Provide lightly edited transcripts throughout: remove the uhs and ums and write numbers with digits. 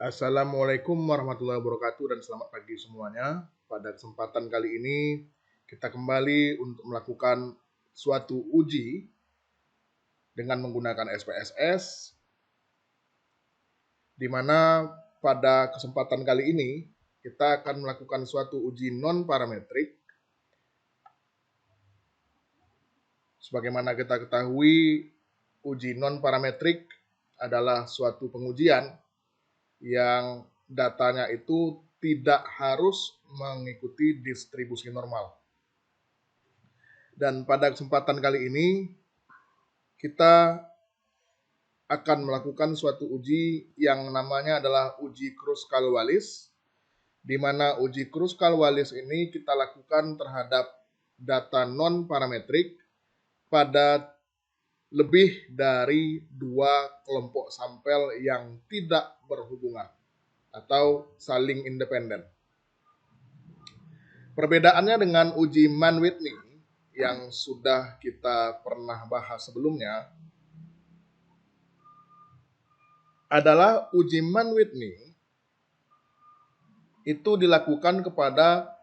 Assalamualaikum warahmatullahi wabarakatuh dan selamat pagi semuanya. Pada kesempatan kali ini kita kembali untuk melakukan suatu uji dengan menggunakan SPSS, di mana pada kesempatan kali ini kita akan melakukan suatu uji non-parametrik. Sebagaimana kita ketahui, uji non-parametrik adalah suatu pengujian yang datanya itu tidak harus mengikuti distribusi normal. Dan pada kesempatan kali ini kita akan melakukan suatu uji yang namanya adalah uji Kruskal-Wallis, di mana uji Kruskal-Wallis ini kita lakukan terhadap data non-parametrik pada lebih dari 2 kelompok sampel yang tidak berhubungan atau saling independen. Perbedaannya dengan uji Mann-Whitney yang sudah kita pernah bahas sebelumnya adalah uji Mann-Whitney itu dilakukan kepada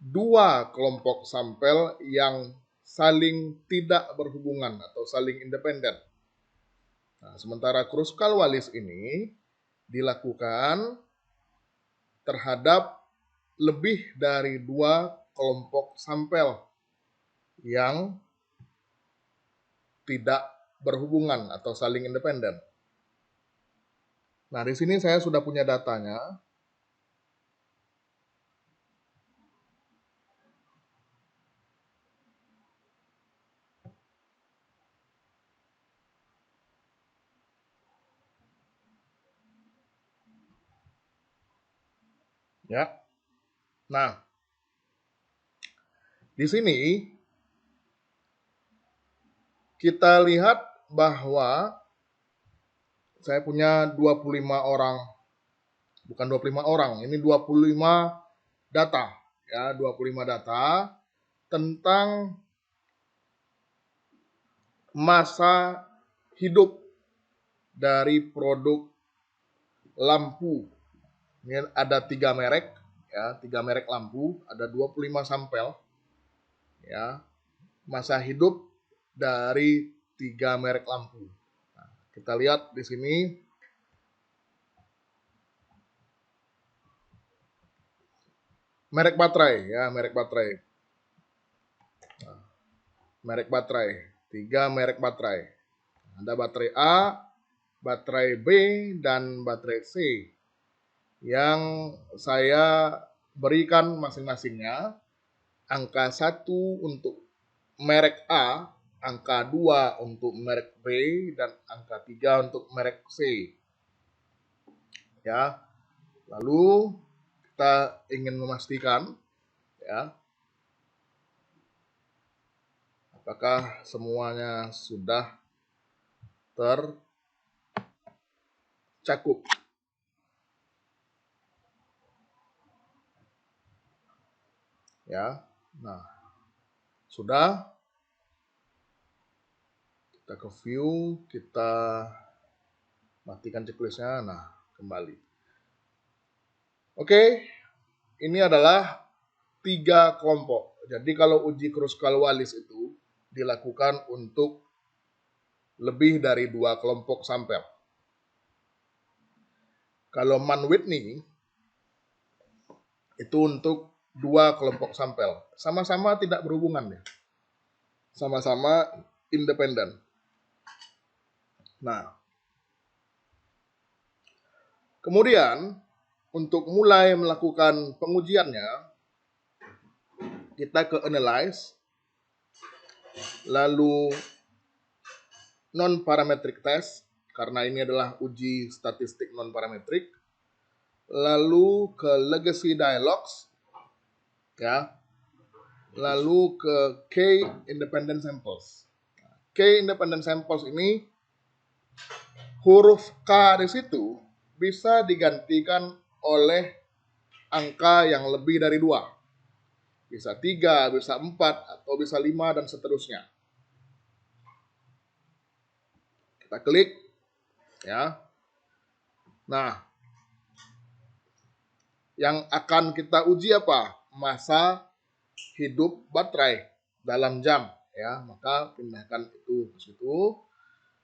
2 kelompok sampel yang saling tidak berhubungan atau saling independen. Nah, sementara Kruskal-Wallis ini dilakukan terhadap lebih dari 2 kelompok sampel yang tidak berhubungan atau saling independen. Nah, di sini saya sudah punya datanya. Ya. Nah, di sini kita lihat bahwa saya punya 25 orang, bukan 25 orang, ini 25 data, ya, 25 data tentang masa hidup dari produk lampu. Ini ada 3 merek, ya, 3 merek lampu, ada 25 sampel, ya, masa hidup dari 3 merek lampu. Nah, kita lihat di sini merek baterai, ya, merek baterai. Nah, merek baterai, 3 merek baterai. Ada baterai A, baterai B, dan baterai C yang saya berikan masing-masingnya angka 1 untuk merek A, angka 2 untuk merek B, dan angka 3 untuk merek C. Ya. Lalu kita ingin memastikan, ya, apakah semuanya sudah tercakup. Ya. Nah, sudah. Kita ke view, kita matikan checklistnya. Nah, kembali. Oke, ini adalah 3 kelompok. Jadi kalau uji Kruskal-Wallis itu dilakukan untuk lebih dari 2 kelompok sampel. Kalau Mann-Whitney itu untuk 2 kelompok sampel. Sama-sama tidak berhubungan, ya. Sama-sama independen. Nah, kemudian untuk mulai melakukan pengujiannya, kita ke analyze, lalu non-parametric test, karena ini adalah uji statistik non-parametrik, lalu ke legacy dialogues, ya, lalu ke K independent samples. K independent samples ini huruf K di situ bisa digantikan oleh angka yang lebih dari 2. Bisa 3, bisa 4, atau bisa 5, dan seterusnya. Kita klik, ya. Nah, Yang akan kita uji apa? Masa hidup baterai dalam jam, ya. Maka pindahkan itu ke situ.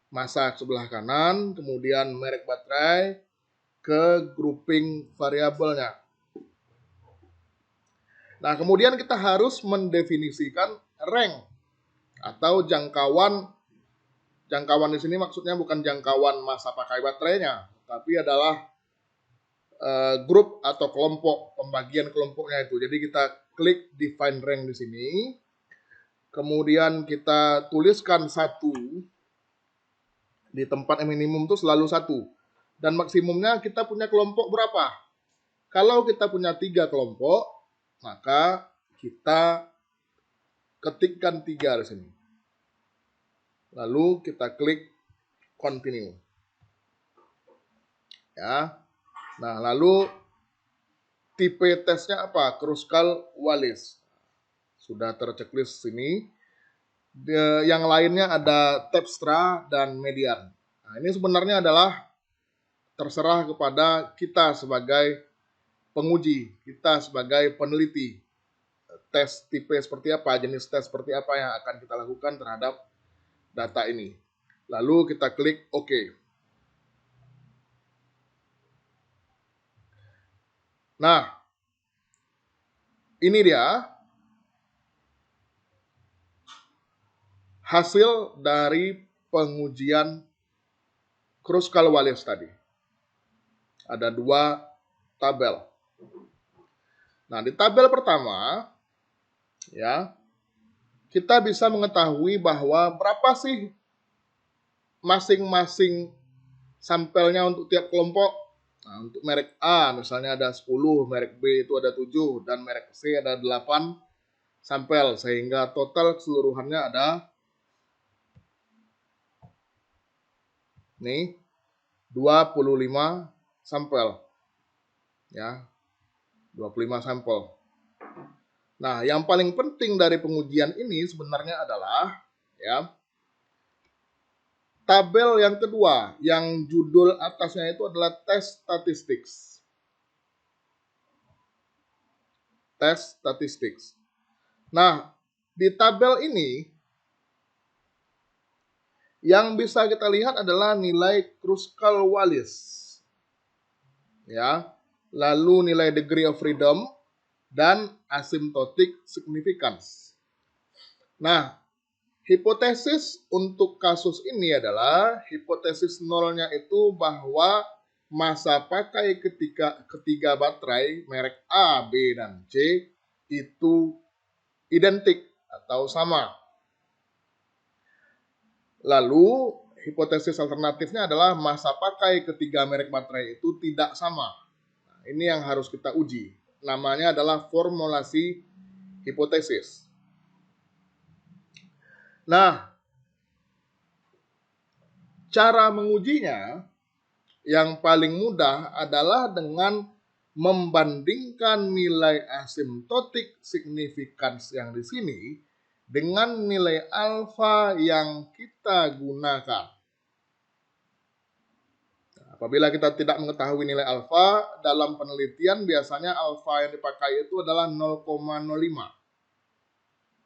Masa sebelah kanan, kemudian merek baterai ke grouping variabelnya. Nah, kemudian kita harus mendefinisikan rank atau jangkauan. Jangkauan di sini maksudnya bukan jangkauan masa pakai baterainya, tapi adalah grup atau kelompok, pembagian kelompoknya itu. Jadi kita klik define rank di sini. Kemudian kita tuliskan 1. Di tempat yang minimum itu selalu 1. Dan maksimumnya kita punya kelompok berapa? Kalau kita punya 3 kelompok, maka kita ketikkan 3 di sini. Lalu kita klik continue. Ya. Nah, lalu tipe tesnya apa? Kruskal-Wallis. Sudah terchecklist sini. Yang lainnya ada Terpstra dan Median. Nah, ini sebenarnya adalah terserah kepada kita sebagai penguji, kita sebagai peneliti. Tes tipe seperti apa, jenis tes seperti apa yang akan kita lakukan terhadap data ini. Lalu kita klik OK. Nah, ini dia hasil dari pengujian Kruskal-Wallis tadi. Ada 2 tabel. Nah, di tabel pertama, ya, kita bisa mengetahui bahwa berapa sih masing-masing sampelnya untuk tiap kelompok. Nah, untuk merek A misalnya ada 10, merek B itu ada 7, dan merek C ada 8 sampel, sehingga total keseluruhannya ada nih 25 sampel. Ya, 25 sampel. Nah, yang paling penting dari pengujian ini sebenarnya adalah ya tabel yang kedua, yang judul atasnya itu adalah test statistics. Test statistics. Nah, di tabel ini yang bisa kita lihat adalah nilai Kruskal-Wallis. Ya. Lalu nilai degree of freedom dan asymptotic significance. Nah, hipotesis untuk kasus ini adalah hipotesis nolnya itu bahwa masa pakai ketiga baterai merek A, B, dan C itu identik atau sama. Lalu hipotesis alternatifnya adalah masa pakai ketiga merek baterai itu tidak sama. Nah, ini yang harus kita uji. Namanya adalah formulasi hipotesis. Nah, cara mengujinya yang paling mudah adalah dengan membandingkan nilai asymptotic significance yang di sini dengan nilai alfa yang kita gunakan. Apabila kita tidak mengetahui nilai alfa, dalam penelitian biasanya alfa yang dipakai itu adalah 0,05.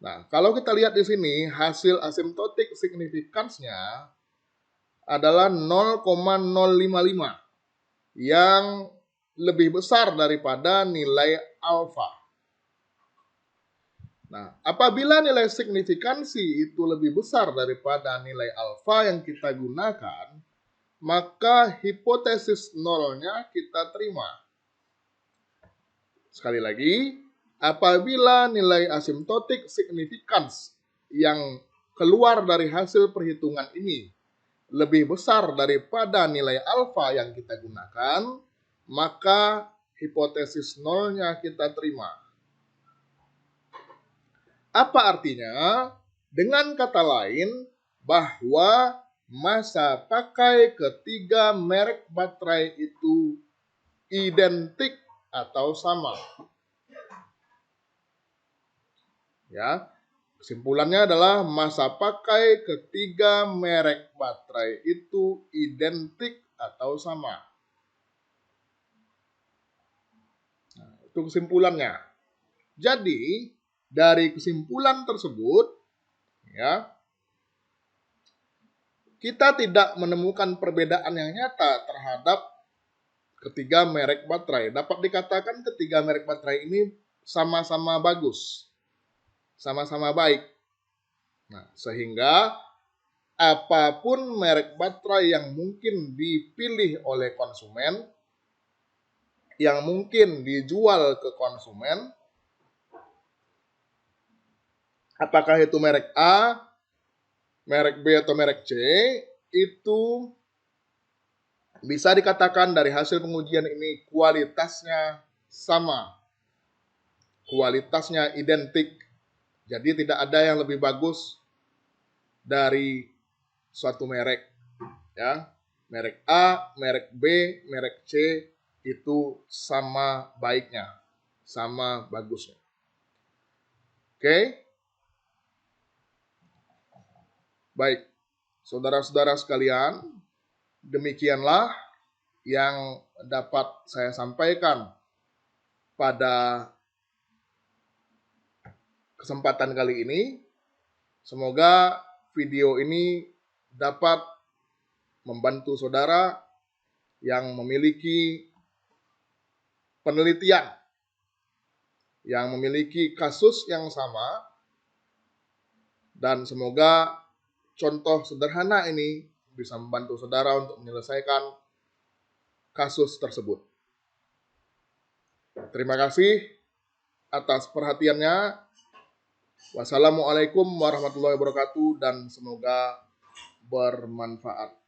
Nah, kalau kita lihat di sini, hasil asymptotic significance-nya adalah 0,055 yang lebih besar daripada nilai alfa. Nah, apabila nilai signifikansi itu lebih besar daripada nilai alfa yang kita gunakan, maka hipotesis nolnya kita terima. Sekali lagi, apabila nilai asymptotic significance yang keluar dari hasil perhitungan ini lebih besar daripada nilai alfa yang kita gunakan, maka hipotesis nolnya kita terima. Apa artinya? Dengan kata lain, bahwa masa pakai ketiga merek baterai itu identik atau sama. Ya, kesimpulannya adalah masa pakai ketiga merek baterai itu identik atau sama. Itu kesimpulannya. Jadi, dari kesimpulan tersebut, ya, kita tidak menemukan perbedaan yang nyata terhadap ketiga merek baterai. Dapat dikatakan ketiga merek baterai ini sama-sama bagus, sama-sama baik. Nah, sehingga apapun merek baterai yang mungkin dipilih oleh konsumen, yang mungkin dijual ke konsumen, apakah itu merek A, merek B, atau merek C, itu bisa dikatakan dari hasil pengujian ini kualitasnya sama, kualitasnya identik. Jadi tidak ada yang lebih bagus dari suatu merek, ya. Merek A, merek B, merek C itu sama baiknya, sama bagusnya. Oke? Baik, saudara-saudara sekalian, demikianlah yang dapat saya sampaikan pada kesempatan kali ini. Semoga video ini dapat membantu saudara yang memiliki penelitian, yang memiliki kasus yang sama, dan semoga contoh sederhana ini bisa membantu saudara untuk menyelesaikan kasus tersebut. Terima kasih atas perhatiannya. Wassalamualaikum warahmatullahi wabarakatuh dan semoga bermanfaat.